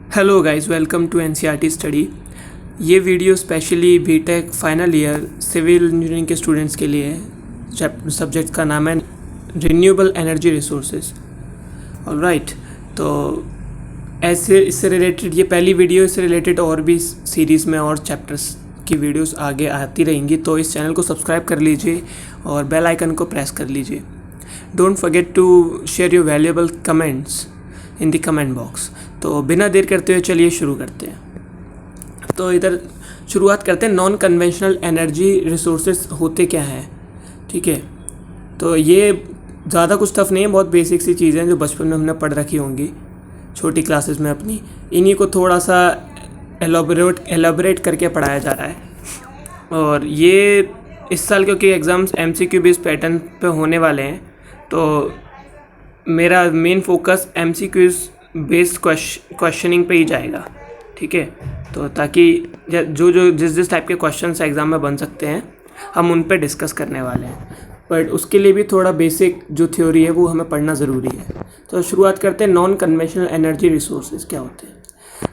Hello guys, welcome to NCERT study. ये video specially BTech final year civil engineering के students के लिए है। सब्जेक्ट का नाम है रिन्यूएबल एनर्जी रिसोर्सेज। ऑलराइट, तो ऐसे इससे रिलेटेड ये पहली वीडियो, इससे रिलेटेड और भी सीरीज़ में और चैप्टर्स की वीडियोस आगे आती रहेंगी, तो इस चैनल को सब्सक्राइब कर लीजिए और बेल आइकन को प्रेस कर लीजिए। Don't forget to share your valuable comments in the comment box. तो बिना देर करते हुए चलिए शुरू करते हैं। तो इधर शुरुआत करते हैं, नॉन कन्वेंशनल एनर्जी रिसोर्सेज होते क्या हैं। ठीक है, तो ये ज़्यादा कुछ टफ नहीं है, बहुत बेसिक सी चीज़ें जो बचपन में हमने पढ़ रखी होंगी छोटी क्लासेस में अपनी। इन्हीं को थोड़ा सा एलाबोरेट करके पढ़ाया जा रहा है। और ये इस साल क्योंकि एग्ज़ाम्स MCQ बेस्ड पैटर्न पे होने वाले हैं, तो मेरा main focus MCQs based questioning पे ही जाएगा। ठीक है, तो ताकि जिस टाइप के क्वेश्चंस एग्ज़ाम में बन सकते हैं हम उन पे डिस्कस करने वाले हैं। बट उसके लिए भी थोड़ा बेसिक जो थ्योरी है वो हमें पढ़ना ज़रूरी है। तो शुरुआत करते हैं, नॉन कन्वेंशनल एनर्जी रिसोर्सेज क्या होते हैं।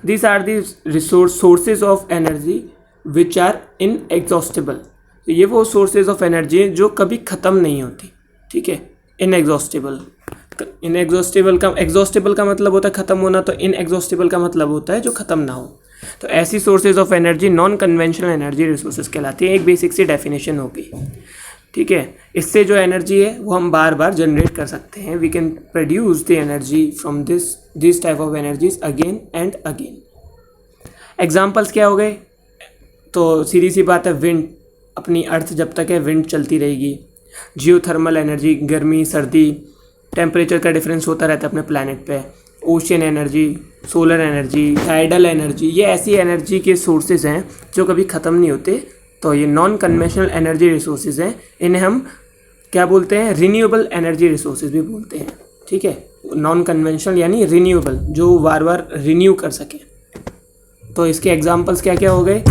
These are the sources of energy which are inexhaustible. तो ये वो सोर्सेज ऑफ एनर्जी हैं जो कभी ख़त्म नहीं होती। ठीक है, इनएग्जॉस्टेबल का मतलब होता है ख़त्म होना, तो इनएग्जॉस्टेबल का मतलब होता है जो ख़त्म ना हो। तो ऐसी sources of energy non conventional energy resources कहलाती है। एक बेसिक सी डेफिनेशन होगी। ठीक है, इससे जो एनर्जी है वो हम बार बार जनरेट कर सकते हैं। We can produce the energy from this type of energies again and again. Examples क्या हो गए, तो सीधी सी बात है, विंड। अपनी अर्थ जब तक है विंड चलती रहेगी। जियोथर्मल एनर्जी, गर्मी सर्दी, टेम्परेचर का डिफरेंस होता रहता है अपने प्लैनेट पे। Ocean energy, solar energy, tidal energy, ये ऐसी एनर्जी के सोर्सेज हैं जो कभी ख़त्म नहीं होते। तो ये नॉन कन्वेंशनल एनर्जी रिसोर्सेज हैं। इन्हें हम क्या बोलते हैं, रिन्यूएबल एनर्जी रिसोर्सेज भी बोलते हैं। ठीक है, नॉन कन्वेंशनल यानी रिन्यूएबल, जो बार बार रिन्यू कर सके। तो इसके एग्जाम्पल्स क्या क्या हो गए,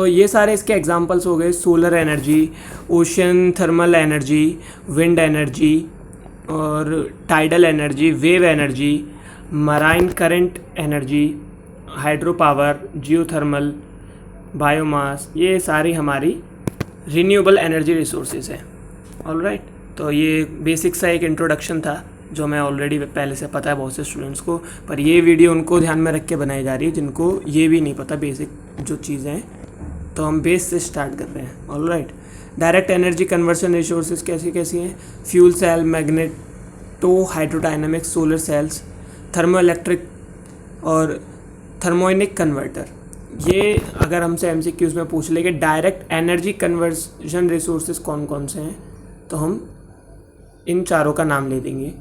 ये सारे इसके एग्जांपल्स हो गए। Solar energy, ocean thermal energy, wind energy और tidal energy, wave energy, marine current energy, hydro power, geothermal, biomass, ये सारी हमारी रिन्यूएबल एनर्जी रिसोर्सेज हैं। ऑलराइट, तो ये बेसिक सा एक इंट्रोडक्शन था जो मैं ऑलरेडी पहले से पता है बहुत से स्टूडेंट्स को, पर ये वीडियो उनको ध्यान में रख के बनाई जा रही है जिनको ये भी नहीं पता बेसिक जो चीज़ें हैं। तो हम बेस से स्टार्ट कर रहे हैं। Alright, direct energy conversion resources कैसी कैसी हैं, fuel cell, magneto hydrodynamics, solar cells, thermo electric और थर्मोनिक कन्वर्टर। ये अगर हमसे MCQs में पूछ ले कि डायरेक्ट एनर्जी कन्वर्शन रिसोर्सेज कौन कौन से हैं, तो हम इन चारों का नाम ले देंगे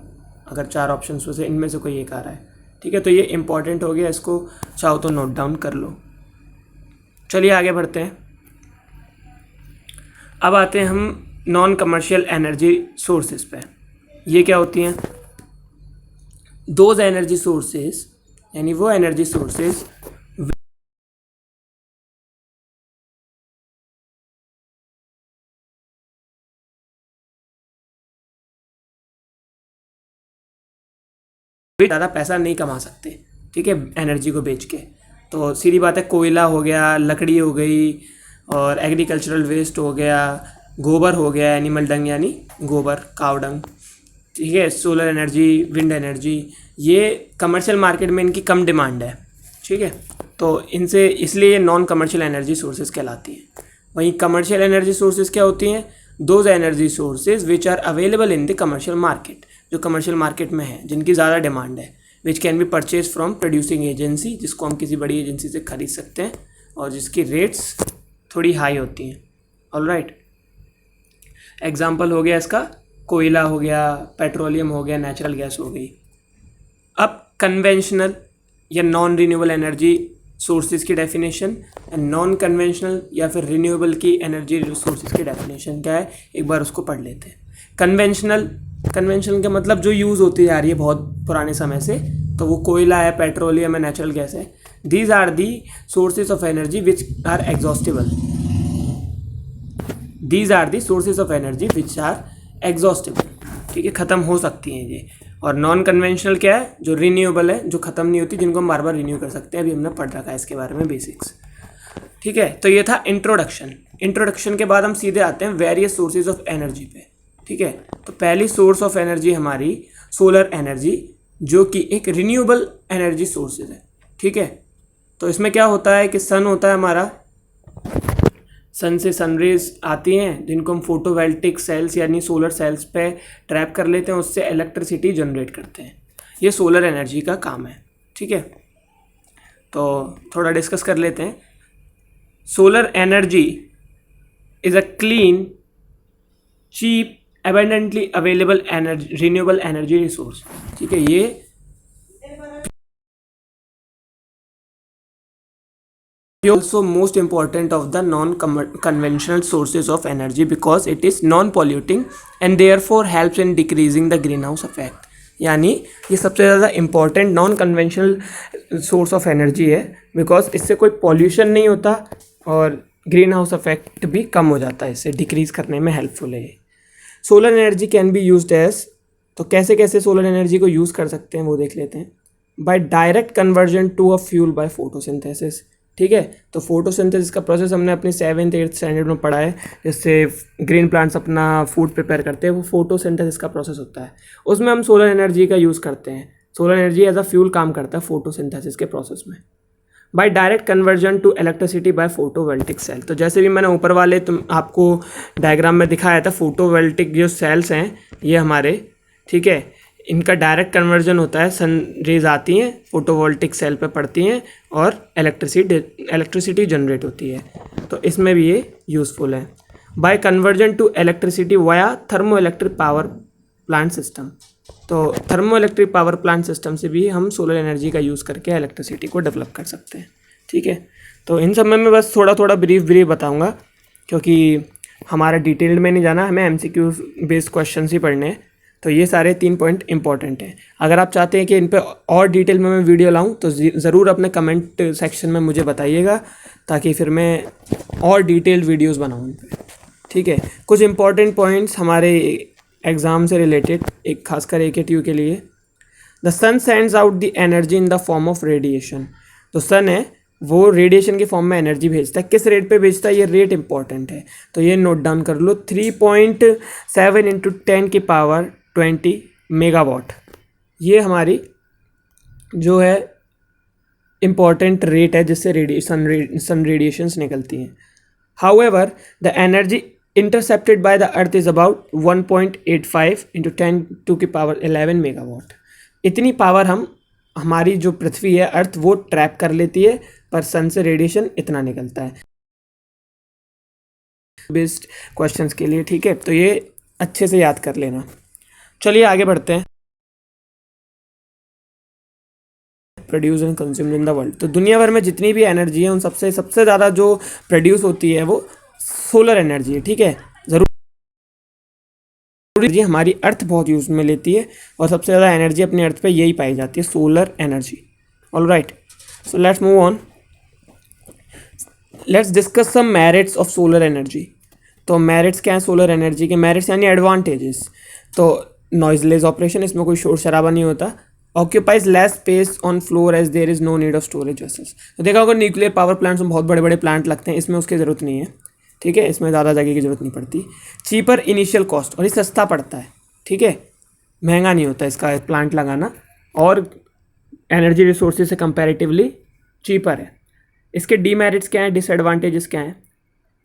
अगर चार ऑप्शन में से इनमें से कोई एक आ रहा है। ठीक है, तो ये इंपॉर्टेंट हो गया, इसको चाहो तो नोट डाउन कर लो। चलिए आगे बढ़ते हैं। अब आते हैं हम नॉन कमर्शियल एनर्जी सोर्सेज पे। ये क्या होती हैं, दोज एनर्जी सोर्सेज, यानी वो एनर्जी सोर्सेज ज़्यादा पैसा नहीं कमा सकते। ठीक है, एनर्जी को बेच के। तो सीधी बात है, कोयला हो गया, लकड़ी हो गई और एग्रीकल्चरल वेस्ट हो गया, गोबर हो गया, एनिमल डंग यानी गोबर, काव डंग। ठीक है, सोलर एनर्जी, विंड एनर्जी, ये कमर्शियल मार्केट में इनकी कम डिमांड है। ठीक है, तो इनसे इसलिए ये नॉन कमर्शियल एनर्जी सोर्सेज कहलाती है। वहीं कमर्शियल एनर्जी सोर्सेज क्या होती हैं, those energy sources which are available in the commercial market, जो कमर्शियल मार्केट में है, जिनकी ज़्यादा डिमांड है। Which can be purchase from producing agency, जिसको हम किसी बड़ी एजेंसी से खरीद सकते हैं और जिसकी रेट्स थोड़ी हाई होती हैं। ऑलराइट, एग्जाम्पल हो गया इसका, कोयला हो गया, पेट्रोलियम हो गया, नेचुरल गैस हो गई। अब कन्वेंशनल या नॉन रिन्यूएबल एनर्जी सोर्सेज की डेफिनेशन, नॉन कन्वेंशनल या फिर रिन्यूएबल की एनर्जी सोर्सेज की डेफिनेशन क्या है, एक बार उसको पढ़ लेते हैं। कन्वेंशनल का मतलब जो यूज़ होती जा रही है बहुत पुराने समय से, तो वो कोयला है, पेट्रोलियम है, नेचुरल गैस है। These are the sources of energy which are exhaustible. These are the sources of energy which are exhaustible. ठीक है, ख़त्म हो सकती हैं ये। और नॉन कन्वेंशनल क्या है, जो रिन्यूएबल है, जो ख़त्म नहीं होती, जिनको हम बार बार रिन्यू कर सकते हैं। अभी हमने पढ़ रखा है इसके बारे में बेसिक्स। ठीक है, तो ये था इंट्रोडक्शन। इंट्रोडक्शन के बाद हम सीधे आते हैं वेरियस सोर्सेज ऑफ एनर्जी पे। ठीक है, तो पहली सोर्स ऑफ एनर्जी हमारी सोलर एनर्जी, जो कि एक रिन्यूएबल एनर्जी सोर्सेज है। ठीक है, तो इसमें क्या होता है कि सन होता है हमारा, सन से सनरेज आती हैं जिनको हम फोटोवोल्टिक सेल्स यानी सोलर सेल्स पे ट्रैप कर लेते हैं, उससे इलेक्ट्रिसिटी जनरेट करते हैं। ये सोलर एनर्जी का काम है। ठीक है, तो थोड़ा डिस्कस कर लेते हैं। Solar energy is a clean, cheap, abundantly available energy, renewable energy resource. ठीक है, ये also most important of the non-conventional sources of energy because it is non-polluting and therefore helps in decreasing the greenhouse effect। यानी ये सबसे ज़्यादा important non conventional source of energy है because इससे कोई पॉल्यूशन नहीं होता और ग्रीन हाउस इफेक्ट भी कम हो जाता है, इससे डिक्रीज करने में हेल्पफुल है। Solar energy can be used as, तो कैसे कैसे सोलर एनर्जी को यूज़ कर सकते हैं वो देख लेते हैं। By direct conversion to a fuel by photosynthesis. ठीक है, तो फोटोसिंथेसिस का प्रोसेस हमने अपने 7th-8th स्टैंडर्ड में पढ़ा है, जिससे ग्रीन प्लांट्स अपना फूड प्रिपेयर करते हैं, वो फोटोसिंथेसिस का प्रोसेस होता है। उसमें हम सोलर एनर्जी का यूज़ करते हैं। Solar energy as a fuel काम करता है फोटोसिंथेसिस के प्रोसेस में। By direct conversion to electricity by photovoltaic cell, तो जैसे भी मैंने ऊपर वाले आपको डायग्राम में दिखाया था, फोटोवोल्टिक जो सेल्स हैं ये हमारे, ठीक है, इनका डायरेक्ट कन्वर्जन होता है, सन रेज आती हैं फोटोवोल्टिक सेल पे पड़ती हैं और इलेक्ट्रिसिटी जनरेट होती है, तो इसमें भी ये यूज़फुल है। By conversion to electricity via thermo electric power plant system, तो thermo electric power plant system से भी हम सोलर एनर्जी का यूज़ करके इलेक्ट्रिसिटी को डेवलप कर सकते हैं। ठीक है, तो इन सब में मैं बस थोड़ा थोड़ा ब्रीफ बताऊँगा क्योंकि हमारा डिटेल्ड में नहीं जाना, हमें MCQ बेस्ड क्वेश्चन ही पढ़ने हैं। तो ये सारे 3 पॉइंट इंपॉर्टेंट हैं। अगर आप चाहते हैं कि इन पे और डिटेल में मैं वीडियो लाऊं तो ज़रूर अपने कमेंट सेक्शन में मुझे बताइएगा, ताकि फिर मैं और डिटेल्ड वीडियोस बनाऊं इन पे। ठीक है, कुछ इंपॉर्टेंट पॉइंट्स हमारे एग्ज़ाम से रिलेटेड, एक खासकर AKTU के लिए। The sun sends out the energy in the form of radiation, तो सन है वो रेडिएशन के फॉर्म में एनर्जी भेजता है। किस रेट पे भेजता है, ये रेट इंपॉर्टेंट है, तो ये नोट डाउन कर लो। 3.7 × 10⁻20 मेगावाट, ये हमारी जो है इम्पॉर्टेंट रेट है जिससे सन रेडिएशंस निकलती हैं। However the energy intercepted by the earth is about 1.85 × 10⁻11 megawatt. इतनी पावर हमारी जो पृथ्वी है, अर्थ, वो ट्रैप कर लेती है, पर सन से रेडिएशन इतना निकलता है बेस्ड क्वेश्चंस के लिए। ठीक है, तो ये अच्छे से याद कर लेना। चलिए आगे बढ़ते हैं। Produce and consumed in the world, तो दुनिया भर में जितनी भी एनर्जी है उन सबसे ज़्यादा जो प्रोड्यूस होती है वो सोलर एनर्जी है। ठीक है, ज़रूर हमारी अर्थ बहुत यूज़ में लेती है और सबसे ज़्यादा एनर्जी अपने अर्थ पे यही पाई जाती है, solar energy. All right, so let's move on, let's discuss some merits of solar energy. तो मेरिट्स क्या है सोलर एनर्जी के? मेरिट्स यानी एडवांटेजेस। तो नॉइजलेस ऑपरेशन, इसमें कोई शोर शराबा नहीं होता। Occupies less space on floor as there is no need of storage vessels, तो देखा होगा न्यूक्लियर पावर प्लांट्स में बहुत बड़े बड़े प्लांट लगते हैं, इसमें उसकी ज़रूरत नहीं है। ठीक है, इसमें ज़्यादा जगह की ज़रूरत नहीं पड़ती। चीपर इनिशियल कॉस्ट, और ये सस्ता पड़ता है। ठीक है, महंगा नहीं होता इसका प्लांट लगाना, और एनर्जी रिसोर्सेज से कंपैरेटिवली चीपर है। इसके डीमेरिट्स क्या हैं, डिसएडवांटेजेस क्या हैं?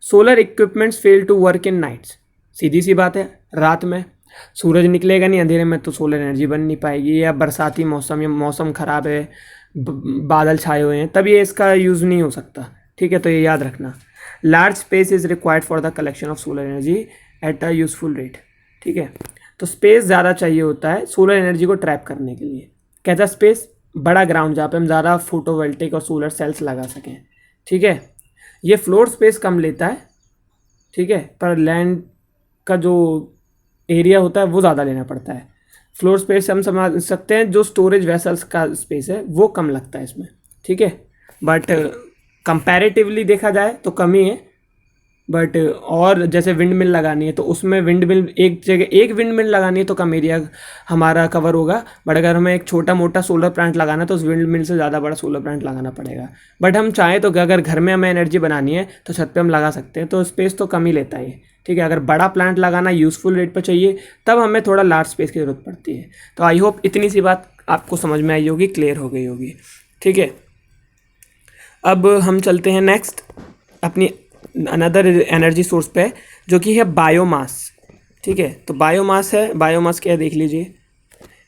Solar equipments fail to work in nights, सीधी सी बात है, रात में सूरज निकलेगा नहीं, अंधेरे में तो सोलर एनर्जी बन नहीं पाएगी। या बरसाती मौसम, या मौसम ख़राब है, बादल छाए हुए हैं, तब ये इसका यूज़ नहीं हो सकता। ठीक है, तो ये याद रखना। Large space is required for the collection of solar energy at a useful rate. ठीक है, तो स्पेस ज़्यादा चाहिए होता है सोलर एनर्जी को ट्रैप करने के लिए। कैसा स्पेस? बड़ा ग्राउंड जहाँ पे हम ज़्यादा फोटोवोल्टिक और सोलर सेल्स लगा सकें। ठीक है, ये फ्लोर स्पेस कम लेता है। ठीक है, पर लैंड का जो एरिया होता है वो ज़्यादा लेना पड़ता है। फ्लोर स्पेस हम समझ सकते हैं, जो स्टोरेज वेसल्स का स्पेस है वो कम लगता है इसमें। ठीक है, बट कंपैरेटिवली देखा जाए तो कम ही है। बट और जैसे विंड मिल लगानी है तो उसमें विंड मिल एक जगह एक विंड मिल लगानी है तो कम एरिया हमारा कवर होगा, बट अगर हमें एक छोटा मोटा सोलर प्लांट लगाना है तो उस विंड मिल से ज़्यादा बड़ा सोलर प्लांट लगाना पड़ेगा। बट हम चाहें तो अगर घर में हमें एनर्जी बनानी है तो छत पे हम लगा सकते हैं, तो स्पेस तो कम ही लेता है, ठीक है। अगर बड़ा प्लांट लगाना यूज़फुल रेट पर चाहिए तब हमें थोड़ा लार्ज स्पेस की ज़रूरत पड़ती है। तो आई होप इतनी सी बात आपको समझ में आई होगी, क्लियर हो गई होगी, ठीक है। अब हम चलते हैं नेक्स्ट अपनी अनदर एनर्जी सोर्स पे, जो कि है बायोमास, ठीक है। तो बायोमास है, बायोमास क्या है देख लीजिए।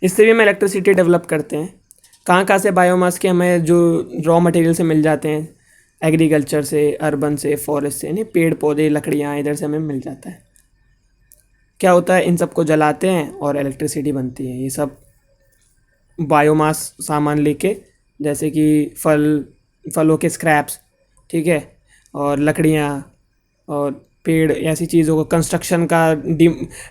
इससे भी हम इलेक्ट्रिसिटी डेवलप करते हैं। कहाँ कहाँ से बायोमास के हमें जो रॉ मटेरियल से मिल जाते हैं, एग्रीकल्चर से, अर्बन से, फॉरेस्ट से, यानी पेड़ पौधे लकड़ियाँ इधर से हमें मिल जाता है। क्या होता है, इन सबको जलाते हैं और इलेक्ट्रिसिटी बनती है। ये सब बायोमास सामान लेके, जैसे कि फलों के स्क्रैप्स, ठीक है, और लकड़ियाँ और पेड़, ऐसी चीज़ों को, कंस्ट्रक्शन का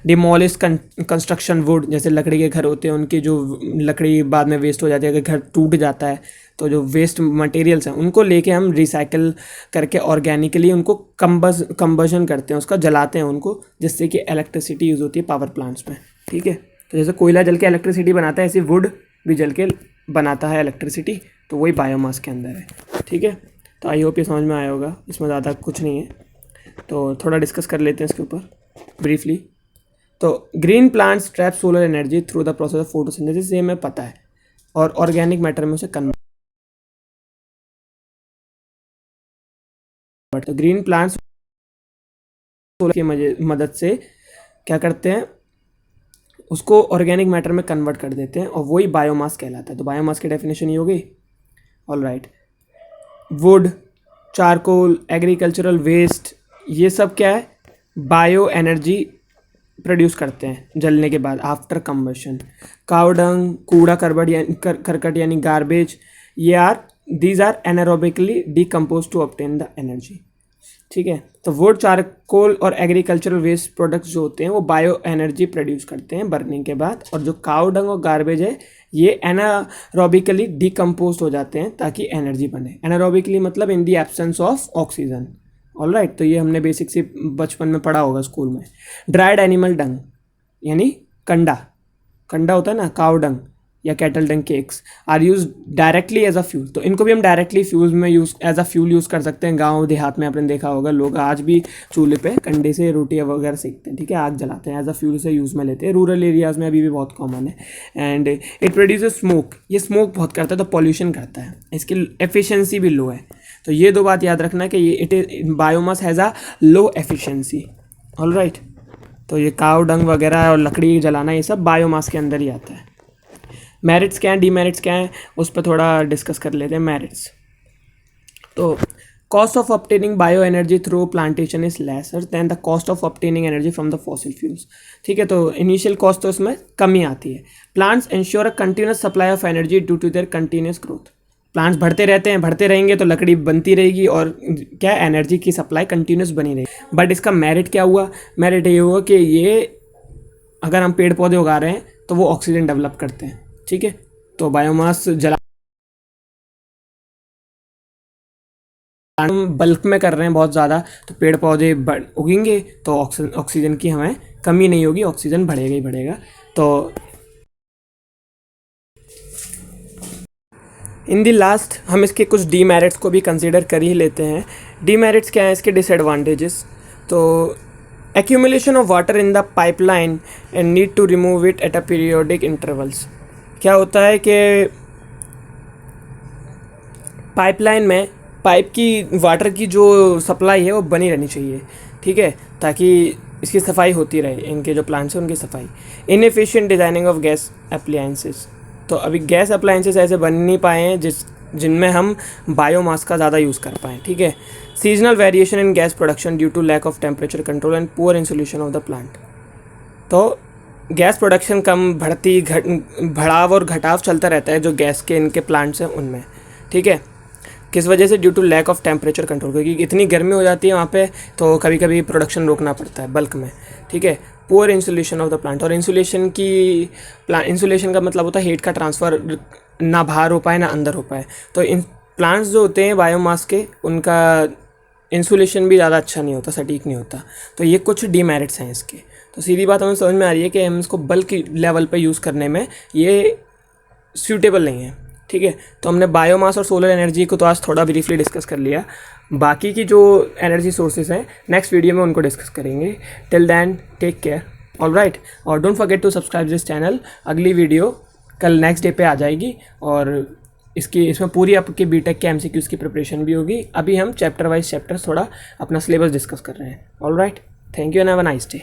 डिमोलिश कंस्ट्रक्शन वुड, जैसे लकड़ी के घर होते हैं उनकी जो लकड़ी बाद में वेस्ट हो जाती है, अगर घर टूट जाता है तो जो वेस्ट मटेरियल्स हैं उनको लेके हम रिसाइकल करके ऑर्गेनिकली उनको कंबर्जन करते हैं, उसका जलाते हैं उनको, जिससे कि इलेक्ट्रिसिटी यूज़ होती है पावर प्लांट्स में, ठीक है। तो जैसे कोयला जल के इलेक्ट्रिसिटी बनाता है, ऐसे वुड भी जल के बनाता है इलेक्ट्रिसिटी, तो वही बायोमास के अंदर है, ठीक है। तो आई होप ये समझ में आया होगा, इसमें ज़्यादा कुछ नहीं है, तो थोड़ा डिस्कस कर लेते हैं इसके ऊपर ब्रीफली। तो green plants trap solar energy through the process of photosynthesis, ये हमें पता है, और ऑर्गेनिक मैटर में उसे कन्वर्ट। तो ग्रीन प्लांट्स सोलर की मदद से क्या करते हैं, उसको ऑर्गेनिक मैटर में कन्वर्ट कर देते हैं, और वही बायोमास कहलाता है। तो बायोमास की डेफिनेशन ये हो गई, all right. Wood, charcoal, agricultural waste, ये सब क्या है, बायो एनर्जी प्रोड्यूस करते हैं जलने के बाद, आफ्टर कंबशन। काव डंग, कूड़ा करकट यानी गार्बेज, ये these are anaerobically decompose to obtain the energy, ठीक है। तो वुड, चारकोल और एग्रीकल्चरल वेस्ट प्रोडक्ट्स जो होते हैं वो बायो एनर्जी प्रोड्यूस करते हैं बर्निंग के बाद, और जो काव डंग और गार्बेज है ये एनारोबिकली डिकम्पोज हो जाते हैं ताकि एनर्जी बने। एनारोबिकली मतलब in the absence of oxygen, all right. तो ये हमने बेसिक से बचपन में पढ़ा होगा स्कूल में। ड्राइड एनिमल डंग यानी कंडा, कंडा होता है ना, काव डंग या cattle dung cakes, are use directly as a fuel. तो इनको भी हम डायरेक्टली फ्यूल में एज अ फ्यूल यूज़ कर सकते हैं। गांव देहात में आपने देखा होगा लोग आज भी चूल्हे पे कंडे से रोटी वगैरह सेकते हैं, ठीक है, आग जलाते हैं, एज अ फ्यूल से यूज़ में लेते हैं। रूरल एरियाज़ में अभी भी बहुत कॉमन है। एंड इट प्रोड्यूसेस स्मोक, ये स्मोक बहुत करता है तो पॉल्यूशन करता है, इसकी एफिशिएंसी भी लो है। तो ये दो बात याद रखना कि ये it biomass has a low efficiency, all right. तो ये काव डंग वगैरह और लकड़ी जलाना ये सब बायोमास के अंदर ही आता है। मेरिट्स क्या हैं, डीमेरिट्स क्या हैं, उस पर थोड़ा डिस्कस कर लेते हैं। मेरिट्स, तो cost of obtaining bio energy through plantation is lesser than the cost of obtaining energy from the fossil fuels, ठीक है। तो इनिशियल कॉस्ट तो इसमें कमी आती है। Plants ensure a continuous supply of energy due to their continuous growth. Plants बढ़ते रहते हैं, बढ़ते रहेंगे तो लकड़ी बनती रहेगी और क्या एनर्जी की सप्लाई कंटिन्यूस बनी रहेगी। बट इसका मेरिट क्या हुआ, मेरिट ये हुआ कि ये अगर हम पेड़ पौधे उगा रहे हैं तो वो ऑक्सीजन डेवलप करते हैं, ठीक है। तो बायोमास जला बल्क में कर रहे हैं बहुत ज़्यादा, तो पेड़ पौधे उगेंगे तो ऑक्सीजन की हमें कमी नहीं होगी, ऑक्सीजन बढ़ेगा ही बढ़ेगा। तो इन दी लास्ट हम इसके कुछ डीमेरिट्स को भी कंसीडर कर ही लेते हैं। डीमेरिट्स क्या हैं, इसके डिसएडवांटेजेस। तो accumulation of water in the pipeline and need to remove it at a periodic intervals. क्या होता है कि पाइपलाइन में पाइप की वाटर की जो सप्लाई है वो बनी रहनी चाहिए, ठीक है, ताकि इसकी सफाई होती रहे, इनके जो प्लांट्स हैं उनकी सफाई। Inefficient designing of gas appliances, तो अभी गैस अप्लायंसेस ऐसे बन नहीं पाए हैं जिनमें हम बायोमास का ज़्यादा यूज़ कर पाएँ, ठीक है। Seasonal variation in gas production due to lack of temperature control and poor insulation of the plant. तो गैस प्रोडक्शन कम बढ़ाव और घटाव चलता रहता है जो गैस के इनके प्लांट्स हैं उनमें, ठीक है। किस वजह से, due to lack of temperature control, क्योंकि इतनी गर्मी हो जाती है वहाँ पे तो कभी कभी प्रोडक्शन रोकना पड़ता है बल्क में, ठीक है। Poor insulation of the plant, और इंसुलेशन का मतलब होता है हीट का ट्रांसफ़र ना बाहर हो पाए ना अंदर हो पाए। तो इन प्लांट्स जो होते हैं बायोमास के, उनका इंसुलेशन भी ज़्यादा अच्छा नहीं होता, सटीक नहीं होता। तो ये कुछ डीमेरिट्स हैं इसके। तो सीधी बात हमें समझ में आ रही है कि हम इसको बल्क लेवल पे यूज़ करने में ये सूटेबल नहीं है, ठीक है। तो हमने बायोमास और सोलर एनर्जी को तो आज थोड़ा ब्रीफली डिस्कस कर लिया। बाकी की जो एनर्जी सोर्सेज हैं नेक्स्ट वीडियो में उनको डिस्कस करेंगे। Till then take care, all right. और don't forget to subscribe this channel. अगली वीडियो कल नेक्स्ट डे पे आ जाएगी और इसमें पूरी आपके बीटेक के एमसीक्यूज़ की प्रिपरेशन भी होगी। अभी हम चैप्टर वाइज चैप्टर थोड़ा अपना सिलेबस डिस्कस कर रहे हैं। All right, thank you and have a nice day.